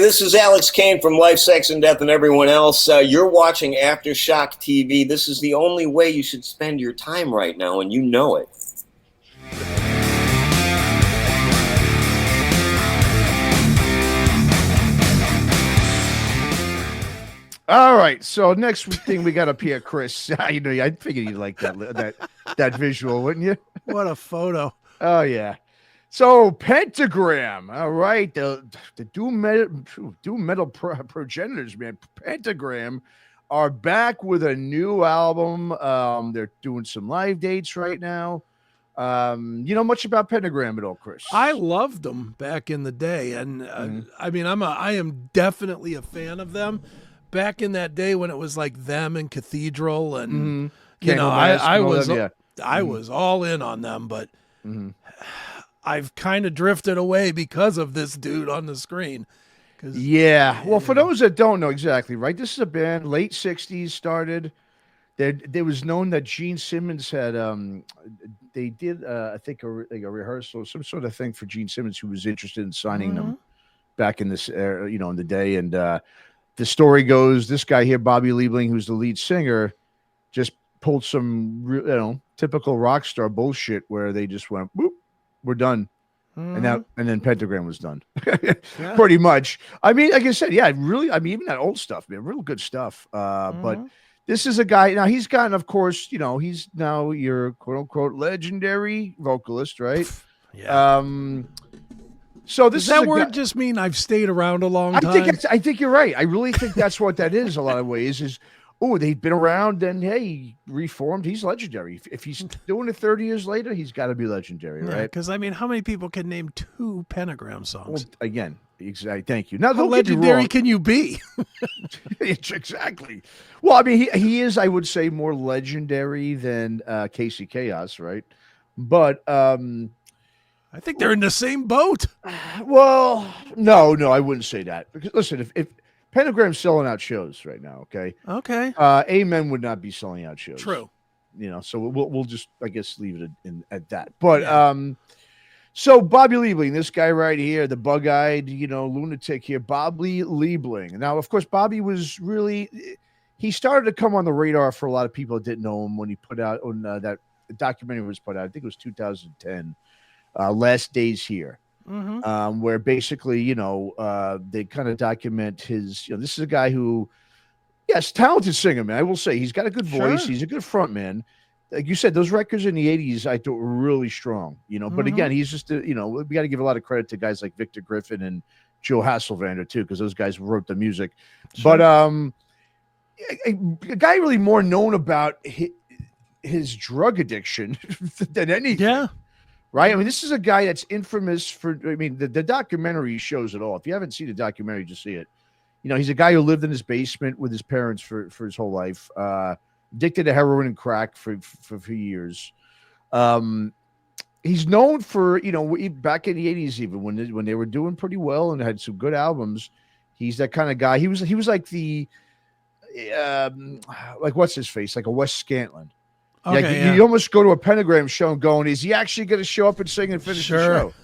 This is Alex Kane from Life, Sex, and Death and everyone else. You're watching Aftershock TV. This is the only way you should spend your time right now, and you know it. All right, so next thing we got up here, Chris. I figured you'd like that visual, wouldn't you? What a photo. Oh, yeah. So Pentagram, all right, the doom metal progenitors, man. Pentagram are back with a new album. They're doing some live dates right now. You know much about Pentagram at all, Chris? I loved them back in the day, and I mean, I am definitely a fan of them. Back in that day when it was like them and Cathedral, and you know, I was all in on them, but. I've kind of drifted away because of this dude on the screen. Yeah. Well, for those that don't know exactly, right? This is a band, late 60s started. There was known that Gene Simmons had, they did, I think, a rehearsal, some sort of thing for Gene Simmons, who was interested in signing them back in this, in the day. And the story goes, this guy here, Bobby Liebling, who's the lead singer, just pulled some, typical rock star bullshit where they just went, boop, we're done. And then Pentagram was done. Pretty much. I mean, like I said, even that old stuff, man, real good stuff. But this is a guy, now he's gotten, of course, he's now your quote unquote legendary vocalist, right? Yeah. So this Does that word just mean I've stayed around a long time? I think you're right. I really think that's what that is a lot of ways is, they've been around and hey, reformed. He's legendary. If he's doing it 30 years later, he's got to be legendary, right? Because I mean, how many people can name 2 Pentagram songs? Well, again, exactly. Thank you. Now, how legendary can you be? Exactly. Well, I mean, he is, I would say, more legendary than Casey Chaos, right? But I think they're in the same boat. Well, no, I wouldn't say that. Because listen, if Pentagram's selling out shows right now, okay? Okay. Amen would not be selling out shows. True. So we'll just, I guess, leave it at that. But so Bobby Liebling, this guy right here, the bug-eyed, lunatic here, Bobby Liebling. Now, of course, Bobby was he started to come on the radar for a lot of people that didn't know him when he put out on that documentary was put out. I think it was 2010, Last Days Here. Where basically, they kind of document his, this is a guy who, yes, talented singer, man. I will say he's got a good voice. He's a good front man. Like you said, those records in the 80s, I thought were really strong, but again, he's just, we got to give a lot of credit to guys like Victor Griffin and Joe Hasselvander too, because those guys wrote the music. Sure. But a guy really more known about his drug addiction than anything. Yeah. Right. I mean, this is a guy that's infamous for, the documentary shows it all. If you haven't seen the documentary, just see it. He's a guy who lived in his basement with his parents for his whole life, addicted to heroin and crack for a few years. He's known for, back in the 80s, even when they were doing pretty well and had some good albums. He's that kind of guy. He was like the, like what's his face? Like a Wes Scantlin. Okay, you almost go to a Pentagram show and going, is he actually going to show up and sing and finish the show?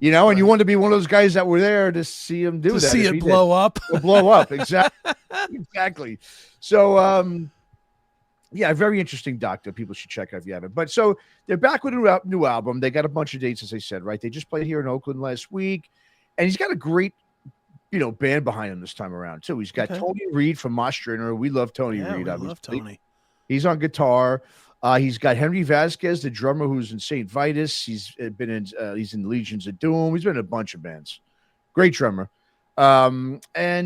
And you want to be one of those guys that were there to see him do that. To see it blow up. Blow up, exactly. So, a very interesting doc that people should check out if you haven't. But so they're back with a new album. They got a bunch of dates, as I said, right? They just played here in Oakland last week. And he's got a great, band behind him this time around, too. He's got Tony Reed from Mostrainer. We love Tony Reed, obviously. Love Tony. He's on guitar. He's got Henry Vasquez, the drummer, who's in St. Vitus. He's in Legions of Doom. He's been in a bunch of bands. Great drummer. And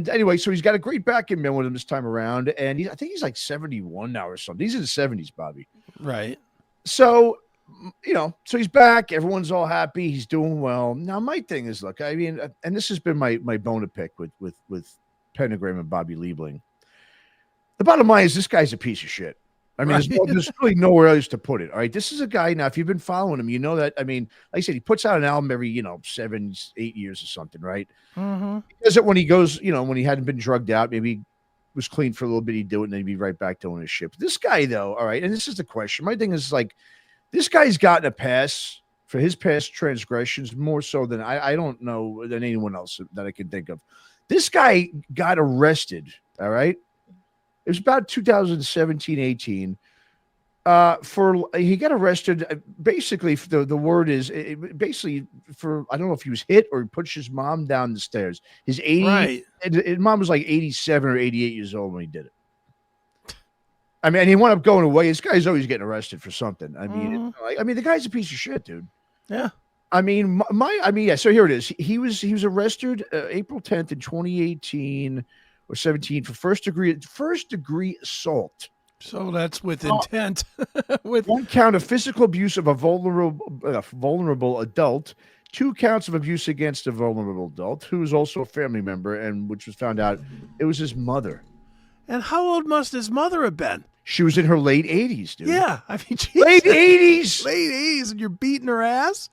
anyway, so he's got a great backing band with him this time around. And I think he's like 71 now or something. He's in the 70s, Bobby. Right. So, so he's back. Everyone's all happy. He's doing well. Now, my thing is, look, I mean, and this has been my bone to pick with Pentagram and Bobby Liebling. The bottom line is this guy's a piece of shit. I mean, there's really nowhere else to put it. All right. This is a guy. Now, if you've been following him, you know that. I mean, like I said, he puts out an album every, 7-8 years or something, right? He does it when he goes, when he hadn't been drugged out, maybe was clean for a little bit, he'd do it and then he'd be right back doing his shit. But this guy, though, all right. And this is the question. My thing is like, this guy's gotten a pass for his past transgressions, more so than I don't know than anyone else that I can think of. This guy got arrested, all right? It was about 2017, 18. He got arrested. Basically, the word is basically for, I don't know if he was hit or he pushed his mom down the stairs. His his mom was like 87 or 88 years old when he did it. I mean, and he wound up going away. This guy's always getting arrested for something. I mean, the guy's a piece of shit, dude. Yeah. I mean, yeah. So here it is. He was arrested April 10th in 2018 or 17 for first degree assault. So that's with intent. With one count of physical abuse of a vulnerable adult, 2 counts of abuse against a vulnerable adult who is also a family member, and which was found out it was his mother. And how old must his mother have been? She was in her late 80s, dude. Yeah, I mean, Jesus. Late 80s, and you're beating her ass.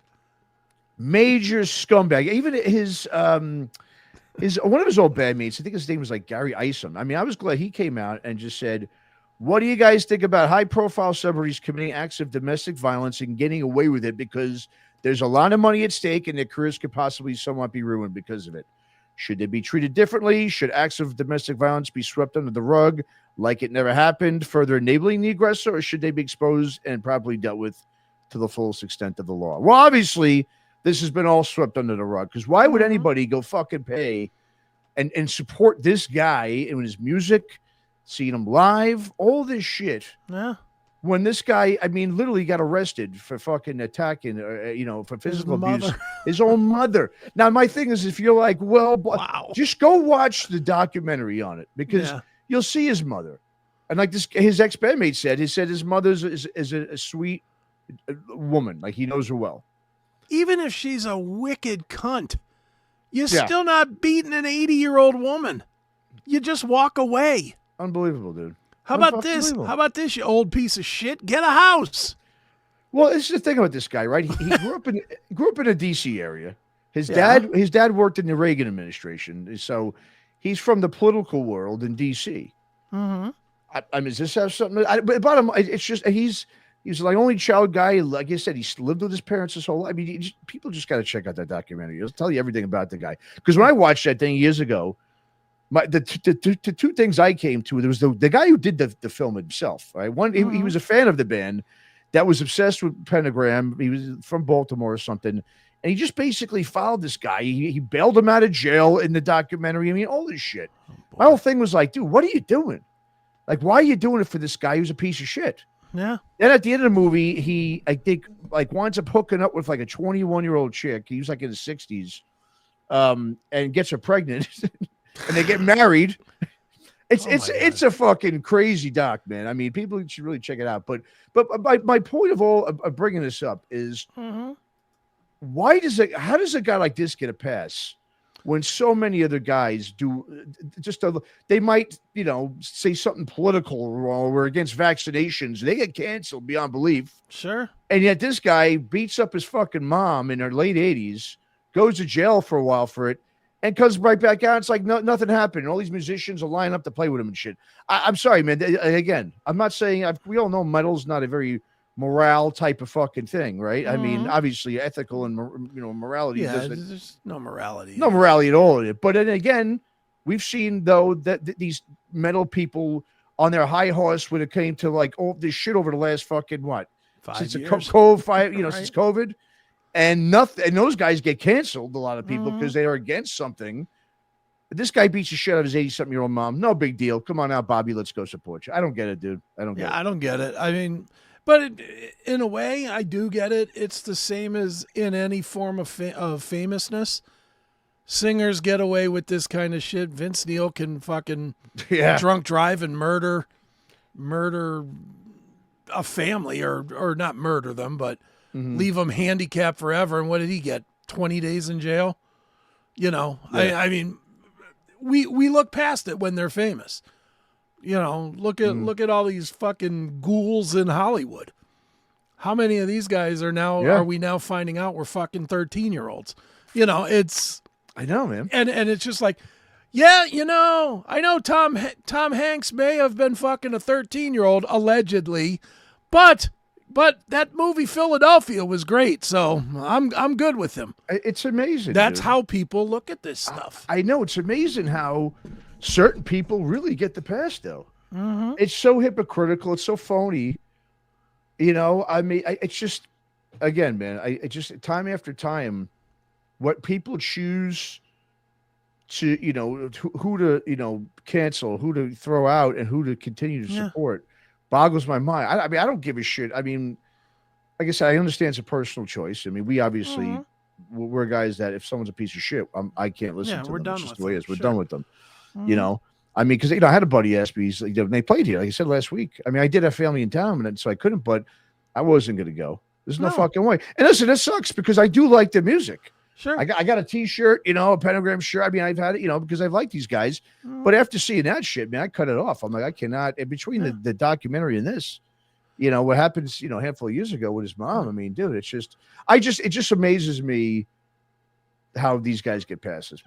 Major scumbag. Even his one of his old bandmates, I think his name was like Gary Isom. I mean, I was glad he came out and just said, "What do you guys think about high-profile celebrities committing acts of domestic violence and getting away with it because there's a lot of money at stake and their careers could possibly somewhat be ruined because of it? Should they be treated differently? Should acts of domestic violence be swept under the rug like it never happened, further enabling the aggressor, or should they be exposed and properly dealt with to the fullest extent of the law?" Well, obviously, this has been all swept under the rug, because why would anybody go fucking pay and support this guy in his music, seeing him live, all this shit? Yeah. When this guy, I mean, literally got arrested for fucking attacking, for physical abuse, his own mother. Now, my thing is, if you're like, well, wow, just go watch the documentary on it, because you'll see his mother. And like his ex-bandmate said, his mother is a sweet woman. Like, he knows her well. Even if she's a wicked cunt, you're still not beating an 80-year-old woman. You just walk away. Unbelievable, dude. How about this? How about this, you old piece of shit? Get a house. Well, this is the thing about this guy, right? He grew up in a DC area. His dad worked in the Reagan administration, so he's from the political world in DC. Mm-hmm. I mean, does this have something? But bottom, it's just he's like only child guy. Like I said, he's lived with his parents his whole life. I mean, people just got to check out that documentary. It'll tell you everything about the guy. Because when I watched that thing years ago, the two things I came to, there was the guy who did the film himself. Right, he was a fan of the band that was obsessed with Pentagram. He was from Baltimore or something, and he just basically followed this guy. He bailed him out of jail in the documentary. I mean, all this shit. My whole thing was like, dude, what are you doing? Like, why are you doing it for this guy who's a piece of shit? Yeah. Then at the end of the movie, he, I think, like winds up hooking up with like a 21-year-old chick. He was like in his 60s, and gets her pregnant. And they get married. It's a fucking crazy doc, man. I mean, people should really check it out. But my point of bringing this up is, how does a guy like this get a pass when so many other guys do? They might say something political or against vaccinations. They get canceled beyond belief. Sure. And yet this guy beats up his fucking mom in her late 80s, goes to jail for a while for it, and comes right back out. It's like nothing happened. And all these musicians will line up to play with him and shit. I'm sorry, man. Again, I'm not saying we all know metal's not a very morale type of fucking thing, right? I mean, obviously ethical and morality. Yeah, there's no morality. No morality at all in it. But then again, we've seen though that these metal people on their high horse when it came to like all this shit over the last fucking what? 5 since years. since COVID. And nothing, and those guys get canceled, a lot of people, because they are against something. This guy beats the shit out of his 80-something-year-old mom. No big deal. Come on out, Bobby. Let's go support you. I don't get it, dude. I don't get it. I don't get it. I mean, but in a way, I do get it. It's the same as in any form of famousness. Singers get away with this kind of shit. Vince Neil can fucking drunk drive and murder a family, or not murder them, but leave them handicapped forever. And what did he get? 20 days in jail? I mean, we look past it when they're famous. Look at all these fucking ghouls in Hollywood. How many of these guys are we now finding out were fucking 13-year-olds? I know, man. And it's just like, I know Tom Hanks may have been fucking a 13-year-old allegedly, but But that movie Philadelphia was great, so I'm good with him. It's amazing. That's dude. how people look at this stuff. I know, it's amazing how certain people really get the pass, though. It's so hypocritical. It's so phony. I mean, it's just, again, man, it just time after time, what people choose to, who to, cancel, who to throw out, and who to continue to support boggles my mind. I mean, I don't give a shit. I mean, like I said, I understand it's a personal choice. I mean, we obviously, we're guys that if someone's a piece of shit, I can't listen to them. We're done It's just with the way it them. is. We're Sure. done with them. I mean, because I had a buddy ask me, he's like, when they played here, like I said last week. I mean, I did have family in town, and so I couldn't, but I wasn't going to go. There's no fucking way. And listen, it sucks because I do like the music. Sure. I got a T-shirt, a Pentagram shirt. I mean, I've had it, because I've liked these guys. But after seeing that shit, man, I cut it off. I'm like, I cannot. And between the documentary and this, what happens, a handful of years ago with his mom. I mean, dude, it just amazes me how these guys get past this.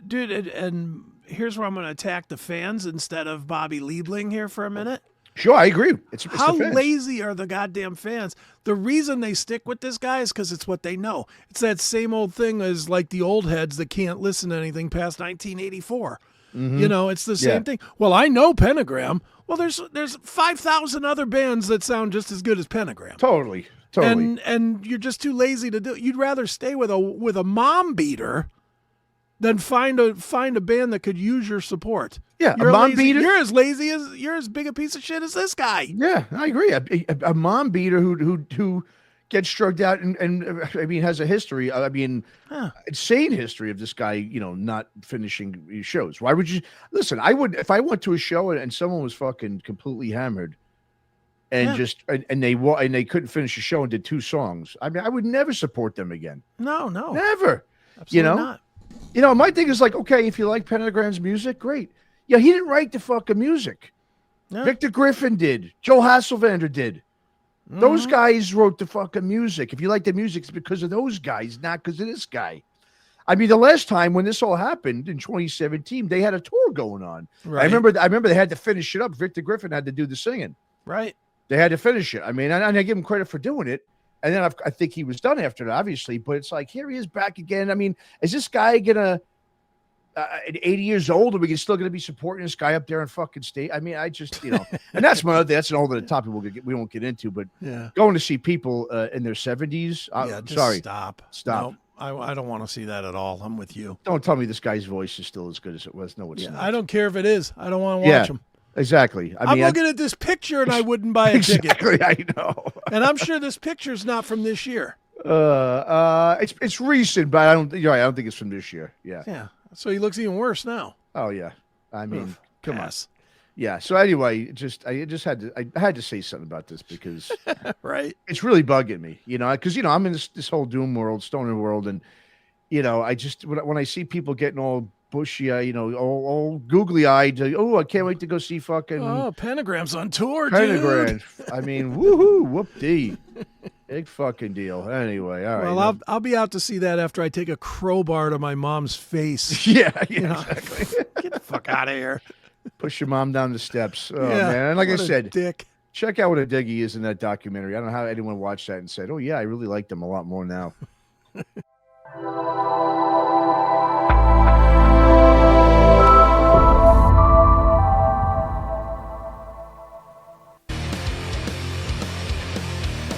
Dude, and here's where I'm going to attack the fans instead of Bobby Liebling here for a minute. Sure, I agree. It's how the fans. lazy are the goddamn fans? The reason they stick with this guy is because it's what they know. It's that same old thing as like the old heads that can't listen to anything past 1984. It's the same thing. Well, I know Pentagram. Well, there's 5,000 other bands that sound just as good as Pentagram. Totally. And you're just too lazy to do it. You'd rather stay with a mom beater than find a band that could use your support. Yeah, you're a mom lazy, beater. You're as big a piece of shit as this guy. Yeah, I agree. A mom beater who gets struck out and I mean has a history. I mean, insane history of this guy. Not finishing shows. Why would you listen? I would if I went to a show and someone was fucking completely hammered. And and they couldn't finish the show and did 2 songs. I mean, I would never support them again. No, never. Absolutely not. My thing is like, okay, if you like Pentagram's music, great. Yeah, he didn't write the fucking music. No. Victor Griffin did. Joe Hasselvander did. Those guys wrote the fucking music. If you like the music, it's because of those guys, not because of this guy. I mean, the last time when this all happened in 2017, they had a tour going on. Right. I remember they had to finish it up. Victor Griffin had to do the singing. Right. They had to finish it. I mean, and I give him credit for doing it. And then I think he was done after that, obviously. But it's like, here he is back again. I mean, is this guy going to, at 80 years old, are we still going to be supporting this guy up there in fucking state? I mean, I just, and that's my other, that's an older topic we won't get into. But going to see people in their 70s. Sorry. Stop. Nope, I don't want to see that at all. I'm with you. Don't tell me this guy's voice is still as good as it was. No, it's not. I don't care if it is. I don't want to watch him. Exactly. I'm looking at this picture and I wouldn't buy a ticket. Exactly, I know. And I'm sure this picture's not from this year. It's recent, but I don't think it's from this year. Yeah. Yeah. So he looks even worse now. Oh yeah. I mean, come on. Yeah. So anyway, I had to say something about this because right. It's really bugging me, because I'm in this whole doom world, stoner world, and I just when I see people getting all bushy, all googly eyed. Oh, I can't wait to go see fucking. Oh, Pentagram's on tour, Pentagram. dude. I mean, woohoo, whoop-dee. Big fucking deal. Anyway, all right. Well, I'll be out to see that after I take a crowbar to my mom's face. Yeah, exactly. Get the fuck out of here. Push your mom down the steps. Oh, man. And like I said, dick. Check out what a dig he is in that documentary. I don't know how anyone watched that and said, oh, yeah, I really like them a lot more now.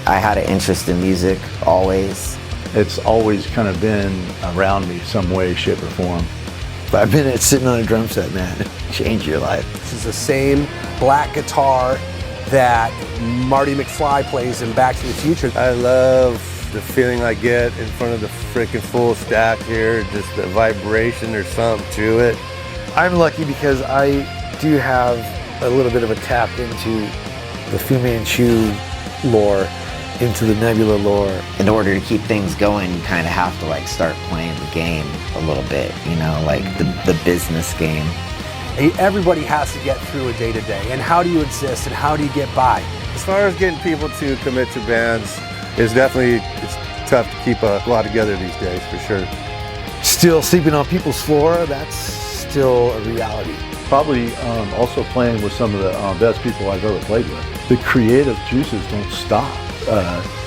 I had an interest in music always. It's always kind of been around me some way, shape, or form. 5 minutes sitting on a drum set, man, change your life. This is the same black guitar that Marty McFly plays in Back to the Future. I love the feeling I get in front of the freaking full stack here, just the vibration, there's something to it. I'm lucky because I do have a little bit of a tap into the Fu Manchu lore, into the Nebula lore. In order to keep things going, you kind of have to like start playing the game a little bit, like the business game. Everybody has to get through a day-to-day, and how do you exist and how do you get by? As far as getting people to commit to bands, it's tough to keep a lot together these days, for sure. Still sleeping on people's floor, that's still a reality. Probably also playing with some of the best people I've ever played with. the creative juices don't stop.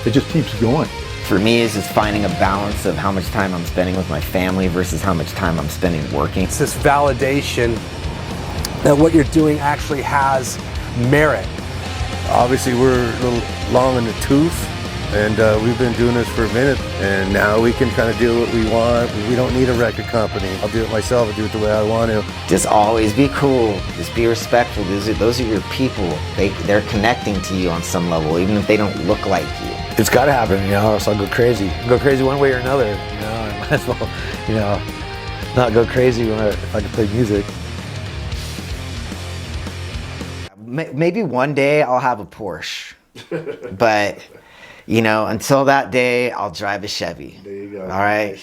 It just keeps going. For me, it's just finding a balance of how much time I'm spending with my family versus how much time I'm spending working. It's this validation that what you're doing actually has merit. Obviously, we're a little long in the tooth, and we've been doing this for a minute, and now we can kind of do what we want. We don't need a record company. I'll do it myself. I'll do it the way I want to. Just always be cool. Just be respectful. Those are your people. They're connecting to you on some level, even if they don't look like you. It's got to happen, you know, or else I'll go crazy. Go crazy one way or another, you know. I might as well, you know, not go crazy if I can play music. Maybe one day I'll have a Porsche, but you know, until that day, I'll drive a Chevy. There you go. All right.